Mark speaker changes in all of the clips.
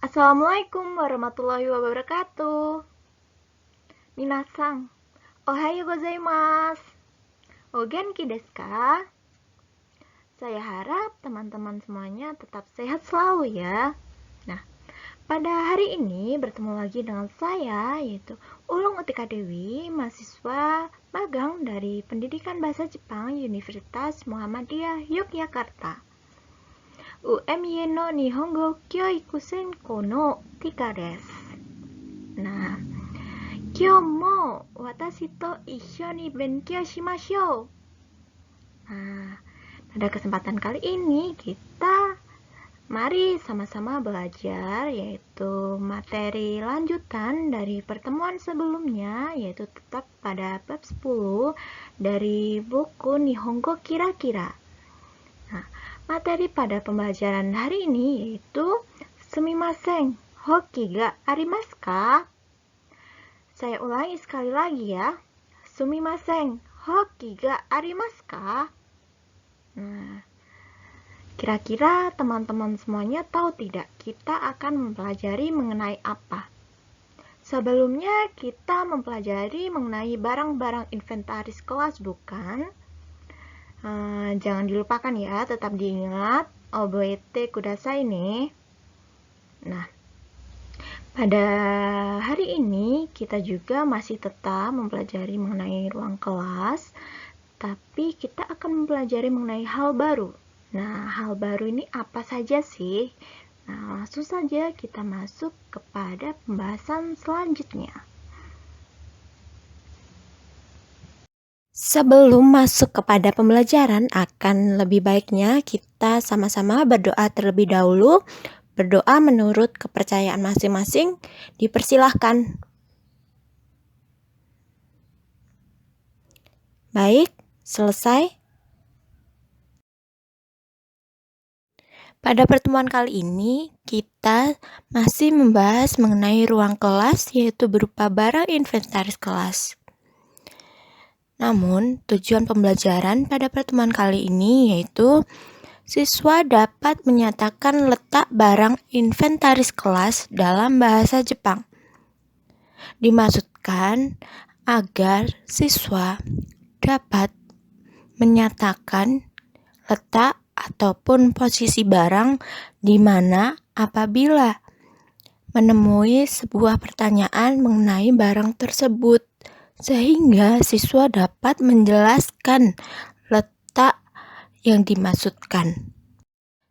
Speaker 1: Assalamualaikum warahmatullahi wabarakatuh. Minasang, ohayo gozaimasu. O genki desu ka? Saya harap teman-teman semuanya tetap sehat selalu ya. Nah, pada hari ini bertemu lagi dengan saya, yaitu Ulung Utika Dewi, mahasiswa magang dari Pendidikan Bahasa Jepang Universitas Muhammadiyah Yogyakarta. UMY no Nihongo Kyoiku Senko no Tika desu. Nah, kyou mo watashi to issho ni benkyou shimashou. Nah, pada kesempatan kali ini mari sama-sama belajar, yaitu materi lanjutan dari pertemuan sebelumnya, yaitu tetap pada bab 10 dari buku Nihongo Kira-Kira. Nah, materi pada pembelajaran hari ini yaitu sumimasen, hoki ga arimasu ka? Saya ulangi sekali lagi ya. Sumimasen, hoki ga arimasu ka? Nah, kira-kira teman-teman semuanya tahu tidak kita akan mempelajari mengenai apa? Sebelumnya kita mempelajari mengenai barang-barang inventaris kelas, bukan? Jangan dilupakan ya, tetap diingat. Oboete kudasai nih. Nah, pada hari ini kita juga masih tetap mempelajari mengenai ruang kelas, tapi kita akan mempelajari mengenai hal baru. Nah, hal baru ini apa saja sih? Nah, langsung saja kita masuk kepada pembahasan selanjutnya. Sebelum masuk kepada pembelajaran, akan lebih baiknya kita sama-sama berdoa terlebih dahulu. Berdoa menurut kepercayaan masing-masing. Dipersilahkan. Baik, selesai. Pada pertemuan kali ini, kita masih membahas mengenai ruang kelas, yaitu berupa barang inventaris kelas. Namun, tujuan pembelajaran pada pertemuan kali ini yaitu siswa dapat menyatakan letak barang inventaris kelas dalam bahasa Jepang. Dimaksudkan agar siswa dapat menyatakan letak ataupun posisi barang di mana apabila menemui sebuah pertanyaan mengenai barang tersebut, sehingga siswa dapat menjelaskan letak yang dimaksudkan.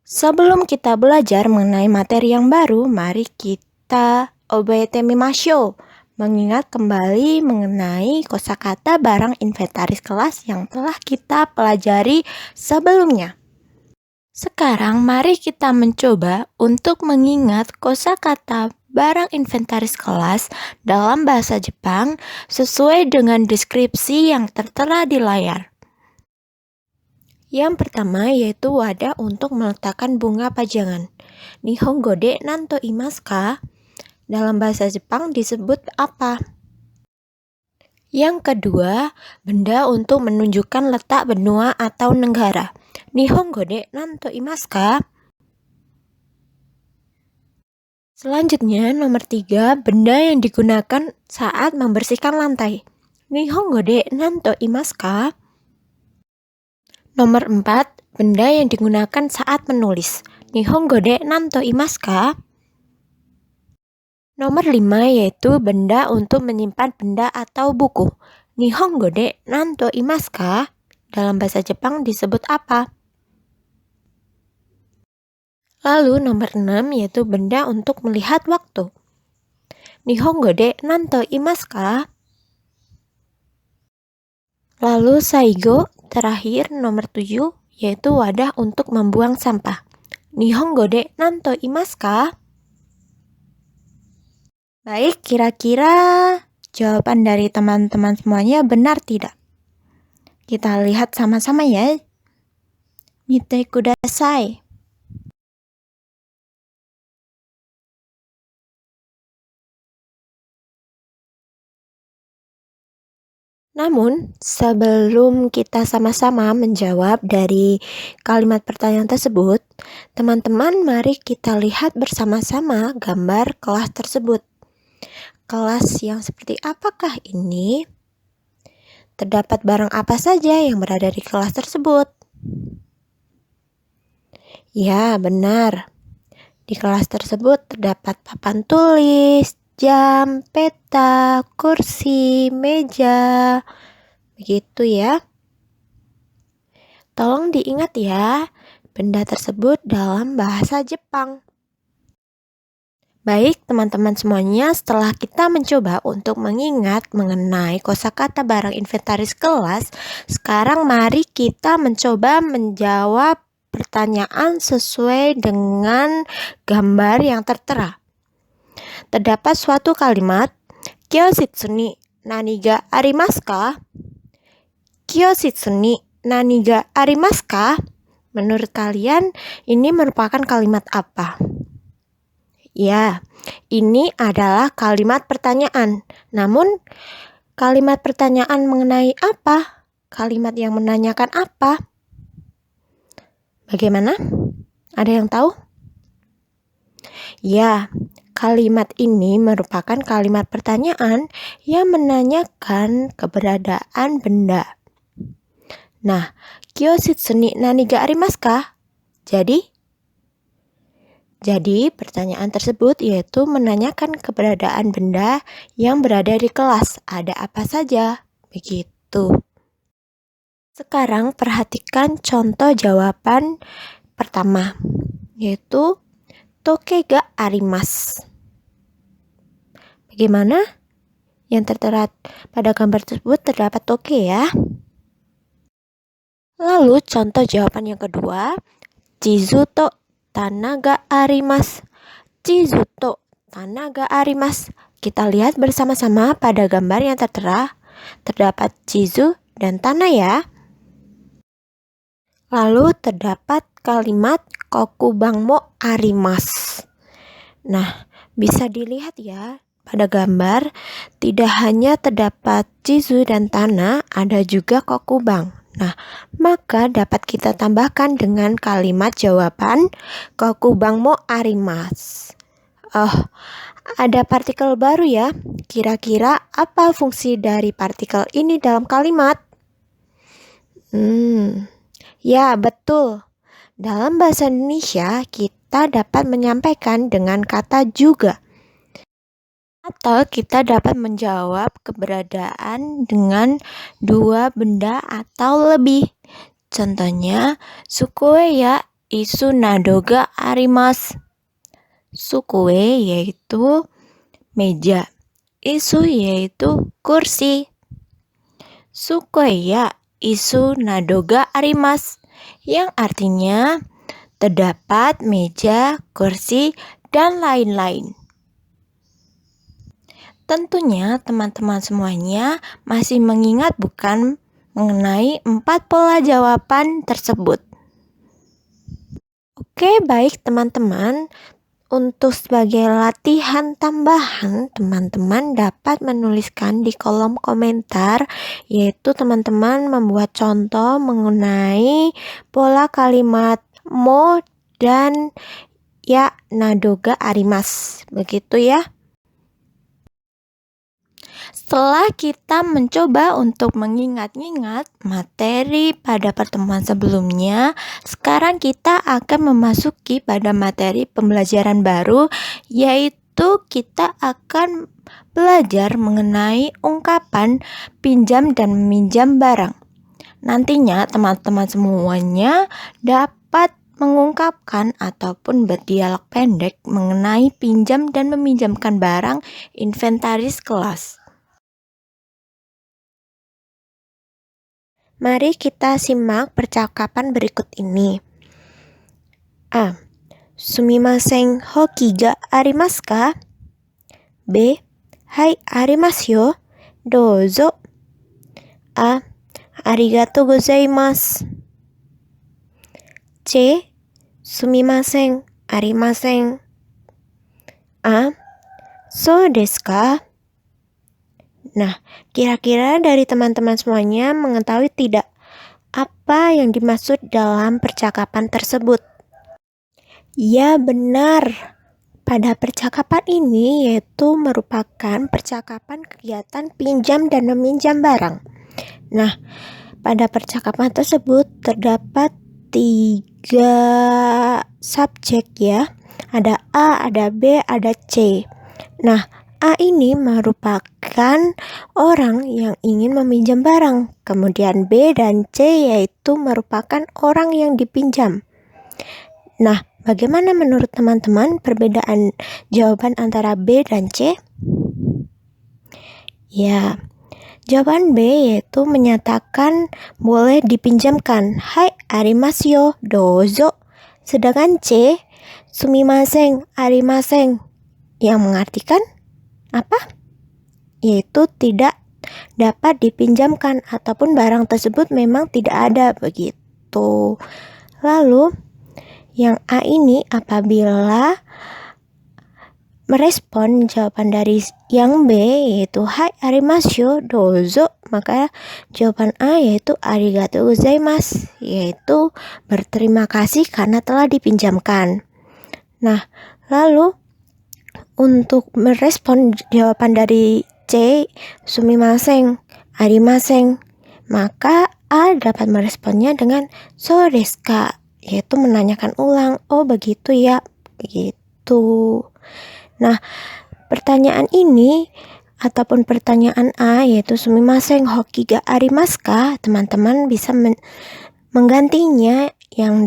Speaker 1: Sebelum kita belajar mengenai materi yang baru, mari kita oboete mimashou, mengingat kembali mengenai kosakata barang inventaris kelas yang telah kita pelajari sebelumnya. Sekarang mari kita mencoba untuk mengingat kosakata barang inventaris kelas dalam bahasa Jepang sesuai dengan deskripsi yang tertera di layar. Yang pertama yaitu wadah untuk meletakkan bunga pajangan. Nihongo de nanto imasu ka? Dalam bahasa Jepang disebut apa? Yang kedua, benda untuk menunjukkan letak benua atau negara. Nihongo de nanto imasu ka? Selanjutnya, nomor 3, benda yang digunakan saat membersihkan lantai. Nihongo de nanto imasu ka? Nomor 4, benda yang digunakan saat menulis. Nihongo de nanto imasu ka? Nomor 5 yaitu benda untuk menyimpan benda atau buku. Nihongo de nanto imasu ka? Dalam bahasa Jepang disebut apa? Lalu nomor 6 yaitu benda untuk melihat waktu. Nihongo de nanto imasu ka? Lalu saigo, terakhir nomor 7 yaitu wadah untuk membuang sampah. Nihongo de nanto imasu ka? Baik, kira-kira jawaban dari teman-teman semuanya benar tidak? Kita lihat sama-sama ya. Mite kudasai. Namun, sebelum kita sama-sama menjawab dari kalimat pertanyaan tersebut,
Speaker 2: Teman-teman, mari kita lihat bersama-sama gambar kelas tersebut. Kelas yang seperti apakah ini? Terdapat barang apa saja yang berada di kelas tersebut? Ya, benar. Di kelas tersebut terdapat papan tulis, jam, peta, kursi, meja. Begitu ya. Tolong diingat ya, benda tersebut dalam bahasa Jepang. Baik teman-teman semuanya, setelah kita mencoba untuk mengingat mengenai kosakata barang inventaris kelas, sekarang mari kita mencoba menjawab pertanyaan sesuai dengan gambar yang tertera. Terdapat suatu kalimat, Kyoshitsu ni nani ga arimasu ka? Kyoshitsu ni nani ga arimasu ka? Menurut kalian, ini merupakan kalimat apa? Ya, ini adalah kalimat pertanyaan. Namun, kalimat pertanyaan mengenai apa? Kalimat yang menanyakan apa? Bagaimana? Ada yang tahu? Ya, kalimat ini merupakan kalimat pertanyaan yang menanyakan keberadaan benda. Nah, Kyoshitsu ni nani ga arimasu ka? Jadi, pertanyaan tersebut yaitu menanyakan keberadaan benda yang berada di kelas. Ada apa saja? Begitu. Sekarang perhatikan contoh jawaban pertama, yaitu toke ga arimasu. Bagaimana? Yang tertera pada gambar tersebut terdapat toke ya. Lalu contoh jawaban yang kedua, chizu to tana ga arimasu. Chizu to tana ga arimasu. Kita lihat bersama-sama pada gambar yang tertera, terdapat chizu dan tanah ya. Lalu terdapat kalimat kokubang mo arimasu. Nah, bisa dilihat ya pada gambar, tidak hanya terdapat chizu dan tanah, ada juga kokubang. Nah, maka dapat kita tambahkan dengan kalimat jawaban kokubang mo arimasu. Ada partikel baru ya. Kira-kira apa fungsi dari partikel ini dalam kalimat? Ya, betul. Dalam bahasa Indonesia, kita dapat menyampaikan dengan kata juga. Atau kita dapat menjawab keberadaan dengan dua benda atau lebih. Contohnya, sukue ya isu nado ga arimasu. Sukue yaitu meja, isu yaitu kursi. Sukue ya isu nado ga arimasu, yang artinya terdapat meja, kursi, dan lain-lain. Tentunya teman-teman semuanya masih mengingat bukan mengenai 4 pola jawaban tersebut. Oke, baik teman-teman. Untuk sebagai latihan tambahan, teman-teman dapat menuliskan di kolom komentar, yaitu teman-teman membuat contoh mengenai pola kalimat mo dan ya nado ga arimasu. Begitu ya. Setelah kita mencoba untuk mengingat-ingat materi pada pertemuan sebelumnya, sekarang kita akan memasuki pada materi pembelajaran baru, yaitu kita akan belajar mengenai ungkapan pinjam dan meminjam barang. Nantinya teman-teman semuanya dapat mengungkapkan ataupun berdialog pendek mengenai pinjam dan meminjamkan barang inventaris kelas. Mari kita simak percakapan berikut ini. A. Sumimasen, hoki ga arimasu ka? B. Hai, arimasu yo. Douzo. A. Arigatou gozaimasu. C. Sumimasen, arimasen. A. So desu ka? Nah, kira-kira dari teman-teman semuanya mengetahui tidak apa yang dimaksud dalam percakapan tersebut? Ya, benar. Pada percakapan ini yaitu merupakan percakapan kegiatan pinjam dan meminjam barang. Nah, pada percakapan tersebut terdapat 3 subjek ya. Ada A, ada B, ada C. Nah, A ini merupakan orang yang ingin meminjam barang. Kemudian B dan C yaitu merupakan orang yang dipinjam. Nah, bagaimana menurut teman-teman perbedaan jawaban antara B dan C? Ya, jawaban B yaitu menyatakan boleh dipinjamkan. Hai, arimasu, dozo. Sedangkan C, sumimasen, arimasen, yang mengartikan apa? Yaitu tidak dapat dipinjamkan ataupun barang tersebut memang tidak ada begitu. Lalu, yang A ini apabila merespon jawaban dari yang B yaitu hai arimasu dozo, maka jawaban A yaitu arigatou gozaimasu, yaitu berterima kasih karena telah dipinjamkan. Nah, lalu untuk merespon jawaban dari C, sumimasen, arimasen, maka A dapat meresponnya dengan so desu ka, yaitu menanyakan ulang. Oh, begitu ya, begitu. Nah, pertanyaan ini ataupun pertanyaan A yaitu sumimasen hoki ga arimasu ka, teman-teman bisa menggantinya yang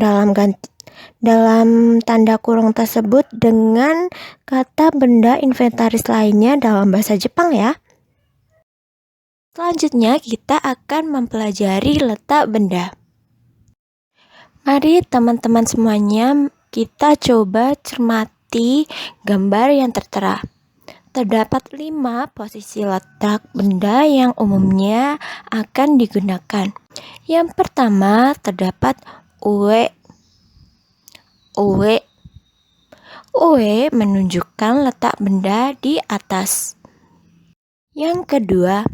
Speaker 2: dalam tanda kurung tersebut dengan kata benda inventaris lainnya dalam bahasa Jepang ya. Selanjutnya kita akan mempelajari letak benda. Mari teman-teman semuanya kita coba cermati gambar yang tertera. Terdapat 5 posisi letak benda yang umumnya akan digunakan. Yang pertama terdapat ue. Ue menunjukkan letak benda di atas. Yang kedua,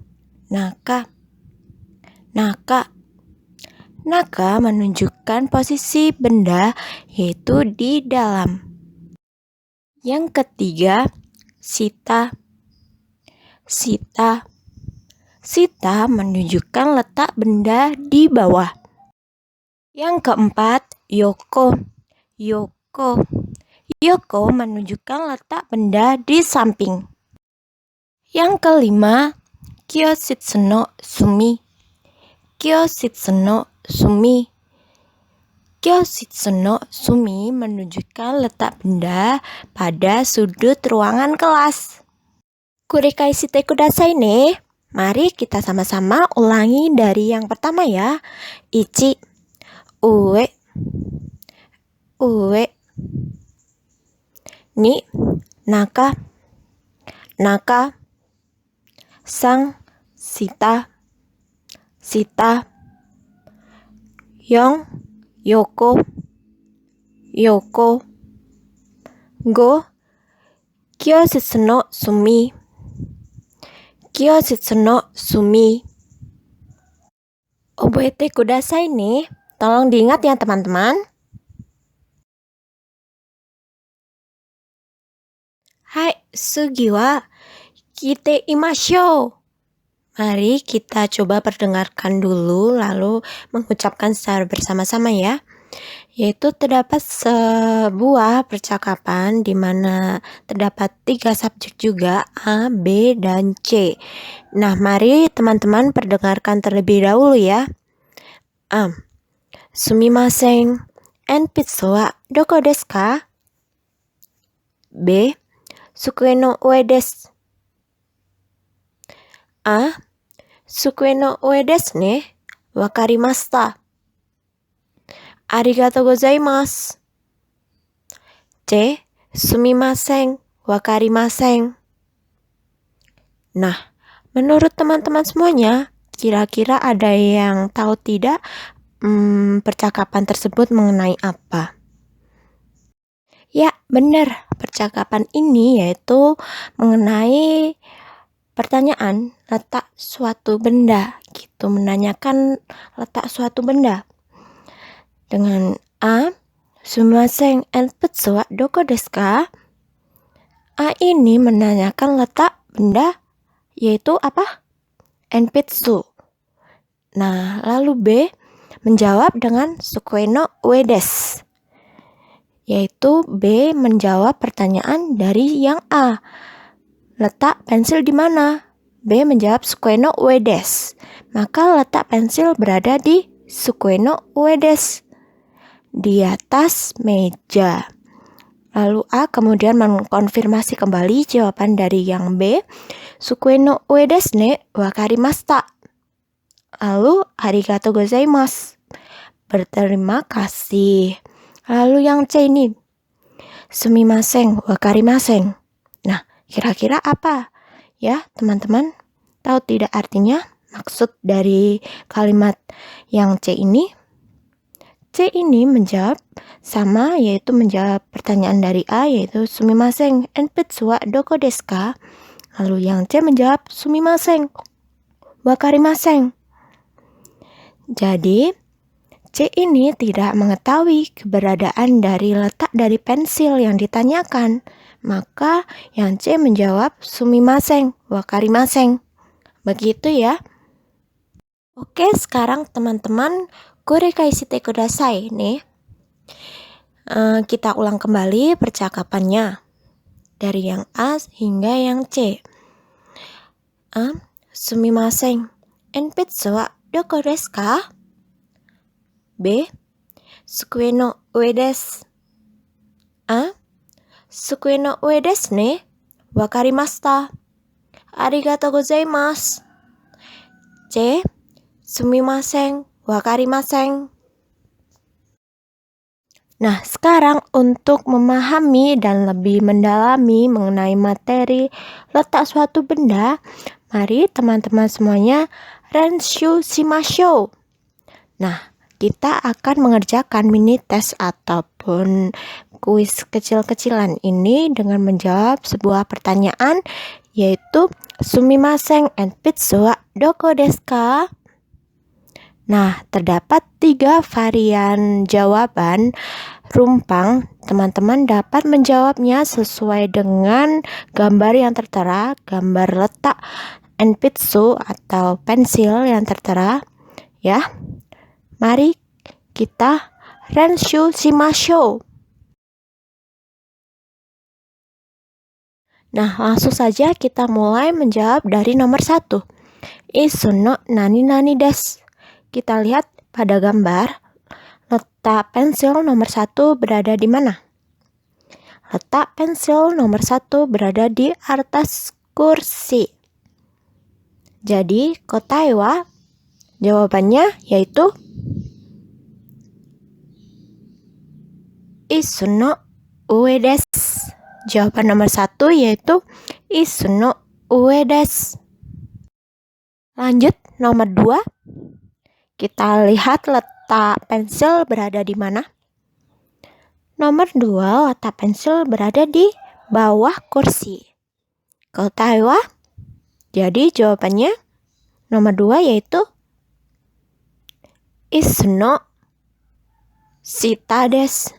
Speaker 2: naka. Naka menunjukkan posisi benda yaitu di dalam. Yang ketiga, sita. Sita menunjukkan letak benda di bawah. Yang keempat, yoko. Yoko menunjukkan letak benda di samping. Yang kelima, kyoshitsu no sumi. Kyoshitsu no sumi menunjukkan letak benda pada sudut ruangan kelas. Kurikai shite kudasai ne. Mari kita sama-sama ulangi dari yang pertama ya. 1. Ue. 2. Naka. 3. Sita. 4. Yoko. 5. Kyoshitsu no sumi. Oboete kudasai ne. Tolong diingat ya teman-teman. Hai, sugi wa kite imashou. Mari kita coba perdengarkan dulu lalu mengucapkan secara bersama-sama ya. Yaitu terdapat sebuah percakapan di mana terdapat 3 subjek juga, A, B, dan C. Nah, mari teman-teman perdengarkan terlebih dahulu ya. A. Sumimasen, enpitsu wa doko desu ka? B. Sukue no ue desu. A. Sukue no ue desu ne. Wakarimashita. Arigatou gozaimasu. C. Sumimasen, wakarimasen. Nah, menurut teman-teman semuanya, kira-kira ada yang tahu tidak percakapan tersebut mengenai apa? Ya, benar. Percakapan ini yaitu mengenai pertanyaan letak suatu benda, gitu, menanyakan letak suatu benda. Dengan A, Sumimasen, enputsu wa doko desu ka? A ini menanyakan letak benda, yaitu apa? Enputsu. Nah, lalu B menjawab dengan sukue no ue desu, yaitu B menjawab pertanyaan dari yang A. Letak pensil di mana? B menjawab sukue no ue desu. Maka letak pensil berada di sukue no ue desu, di atas meja. Lalu A kemudian mengkonfirmasi kembali jawaban dari yang B. Sukue no ue desu ne, wakarimashita. Lalu arigatou gozaimasu, berterima kasih. Lalu yang C ini, sumimasen, wakarimasen. Nah, kira-kira apa? Ya, teman-teman, tahu tidak artinya? Maksud dari kalimat yang C ini? C ini menjawab sama, yaitu menjawab pertanyaan dari A, yaitu sumimasen, enputsu wa doko desu ka? Lalu yang C menjawab sumimasen, wakarimasen. Jadi, C ini tidak mengetahui keberadaan dari letak dari pensil yang ditanyakan. Maka yang C menjawab sumimasen, wakarimasen. Begitu ya. Oke, sekarang teman-teman, korekai shite kudasai nih. Kita ulang kembali percakapannya dari yang A hingga yang C. Sumimasen, enputsu wa doko desu ka? B. Sukue no ue desu. A. Sukue no ue desu ne, wakarimashita. Arigatou gozaimasu. C. Sumimasen, wakarimasen. Nah, sekarang untuk memahami dan lebih mendalami mengenai materi letak suatu benda, mari teman-teman semuanya renshu shimashou. Nah, kita akan mengerjakan mini test ataupun kuis kecil-kecilan ini dengan menjawab sebuah pertanyaan, yaitu sumimasen, enputsu wa doko desu ka? Nah, terdapat 3 varian jawaban rumpang. Teman-teman dapat menjawabnya sesuai dengan gambar yang tertera, gambar letak enputsu atau pensil yang tertera, ya. Mari kita renshu shimashou. Nah, langsung saja kita mulai menjawab dari nomor 1. Isu no nani-nani desu. Kita lihat pada gambar, letak pensil nomor 1 berada di mana? Letak pensil nomor 1 berada di atas kursi. Jadi, kotae wa, jawabannya yaitu isu no ue desu. Jawaban nomor 1 yaitu isu no ue desu. Lanjut, nomor 2. Kita lihat letak pensil berada di mana? Nomor 2, letak pensil berada di bawah kursi. Kotae wa? Jadi jawabannya nomor 2 yaitu isu no shita desu.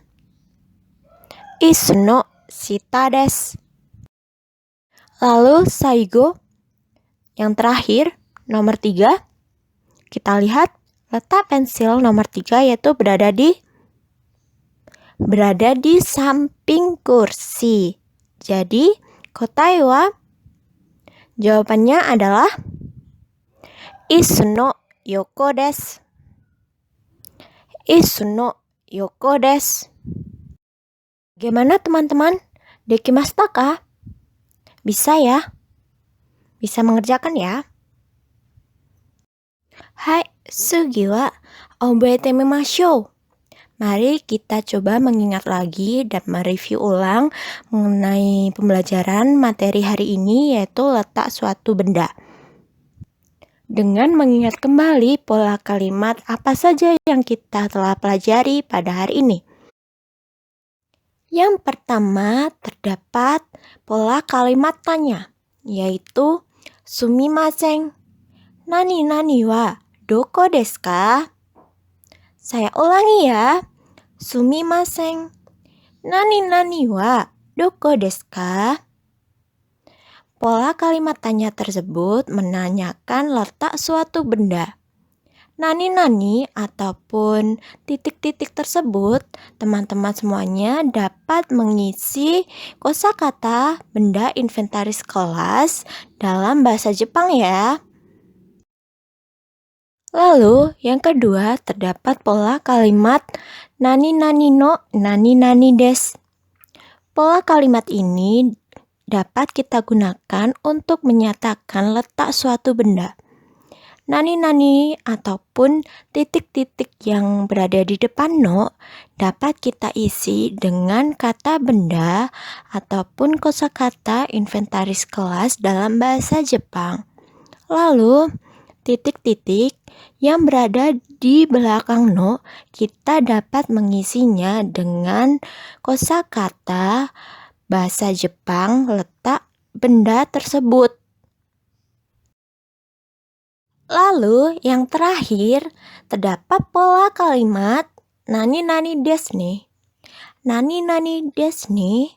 Speaker 2: Isu no shita desu. Lalu saigo, yang terakhir, nomor 3. Kita lihat letak pensil nomor 3 yaitu berada di samping kursi. Jadi, kotae wa, jawabannya adalah isu no yoko desu. Isu no yoko desu. Bagaimana teman-teman? Dekimashita ka? Bisa ya? Bisa mengerjakan ya? Hai, sugi wa oboete mimashou. Mari kita coba mengingat lagi dan mereview ulang mengenai pembelajaran materi hari ini, yaitu letak suatu benda. Dengan mengingat kembali pola kalimat apa saja yang kita telah pelajari pada hari ini. Yang pertama, terdapat pola kalimat tanya, yaitu sumimasen, nani-nani wa doko desu ka? Saya ulangi ya. Sumimasen. Nani wa doko desu ka? Pola kalimat tanya tersebut menanyakan letak suatu benda. Nani ataupun titik-titik tersebut, teman-teman semuanya dapat mengisi kosakata benda inventaris kelas dalam bahasa Jepang ya. Lalu yang kedua terdapat pola kalimat nani no nani desu. Pola kalimat ini dapat kita gunakan untuk menyatakan letak suatu benda. Nani ataupun titik-titik yang berada di depan no dapat kita isi dengan kata benda ataupun kosakata inventaris kelas dalam bahasa Jepang. Lalu titik-titik yang berada di belakang no kita dapat mengisinya dengan kosakata bahasa Jepang letak benda tersebut. Lalu yang terakhir terdapat pola kalimat nani desu ne. Nani desu ne.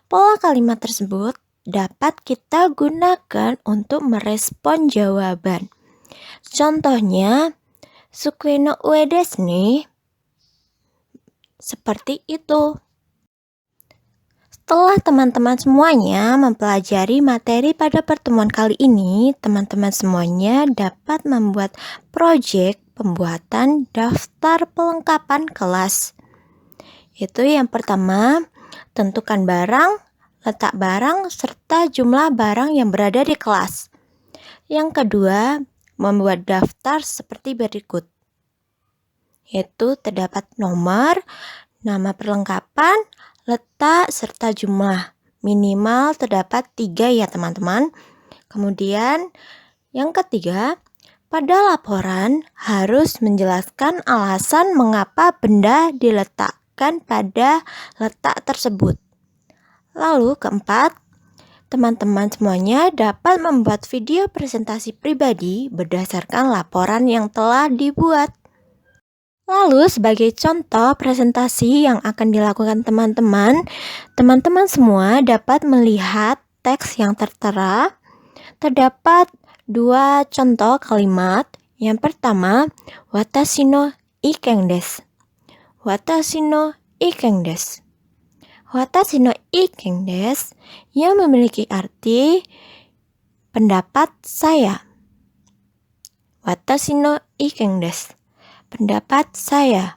Speaker 2: Pola kalimat tersebut dapat kita gunakan untuk merespon jawaban. Contohnya, sukue no ue desu ne. Seperti itu. Setelah teman-teman semuanya mempelajari materi pada pertemuan kali ini, teman-teman semuanya dapat membuat proyek pembuatan daftar pelengkapan kelas. Itu yang pertama, tentukan barang, letak barang, serta jumlah barang yang berada di kelas. Yang kedua, membuat daftar seperti berikut. Yaitu terdapat nomor, nama perlengkapan, letak, serta jumlah. Minimal terdapat 3 ya teman-teman. Kemudian yang ketiga, pada laporan harus menjelaskan alasan mengapa benda diletakkan pada letak tersebut. Lalu keempat, teman-teman semuanya dapat membuat video presentasi pribadi berdasarkan laporan yang telah dibuat. Lalu sebagai contoh presentasi yang akan dilakukan teman-teman semua dapat melihat teks yang tertera. Terdapat 2 contoh kalimat. Yang pertama, watashi no iken desu. Watashi no iken desu. Watashi no iken desu yang memiliki arti pendapat saya. Watashi no iken desu. Pendapat saya.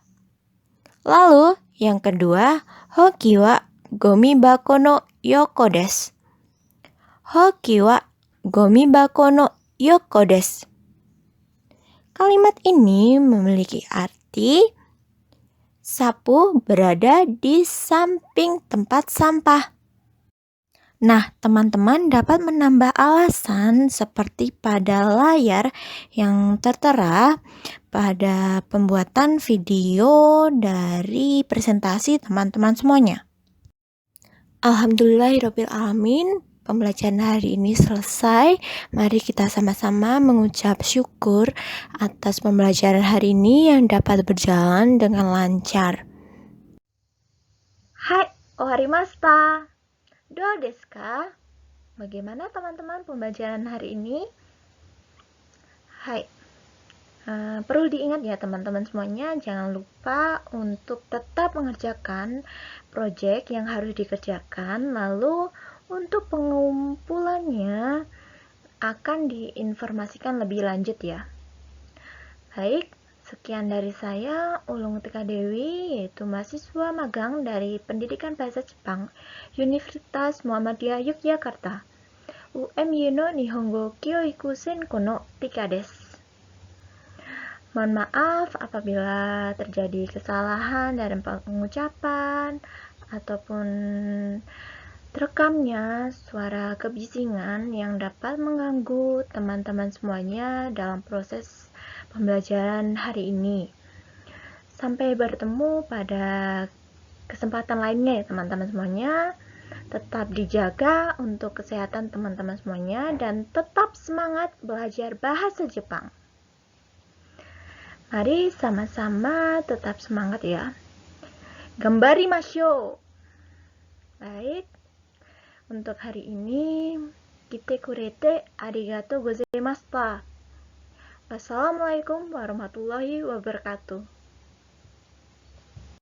Speaker 2: Lalu yang kedua, hoki wa gomi bako no yoko desu. Hoki wa gomi bako no yoko desu. Kalimat ini memiliki arti sapu berada di samping tempat sampah. Nah, teman-teman dapat menambah alasan seperti pada layar yang tertera pada pembuatan video dari presentasi teman-teman semuanya. Alhamdulillahirabbil alamin, pembelajaran hari ini selesai. Mari kita sama-sama mengucap syukur atas pembelajaran hari ini yang dapat berjalan dengan lancar.
Speaker 1: Hai, oharimashita. Do desu ka? Bagaimana teman-teman pembelajaran hari ini? Hai. Perlu diingat ya teman-teman semuanya, jangan lupa untuk tetap mengerjakan proyek yang harus dikerjakan. Lalu untuk pengumpulannya akan diinformasikan lebih lanjut ya. Baik, sekian dari saya, Ulung Tika Dewi, yaitu mahasiswa magang dari Pendidikan Bahasa Jepang, Universitas Muhammadiyah Yogyakarta. UMY no Nihongo Kyoiku Senko no Tika desu. Mohon maaf apabila terjadi kesalahan dalam pengucapan ataupun terekamnya suara kebisingan yang dapat mengganggu teman-teman semuanya dalam proses pembelajaran hari ini. Sampai bertemu pada kesempatan lainnya ya teman-teman semuanya. Tetap dijaga untuk kesehatan teman-teman semuanya dan tetap semangat belajar bahasa Jepang. Mari sama-sama tetap semangat ya. Gambarimasho. Baik. Untuk hari ini, kite kurete arigatou gozaimashita. Wassalamualaikum warahmatullahi wabarakatuh.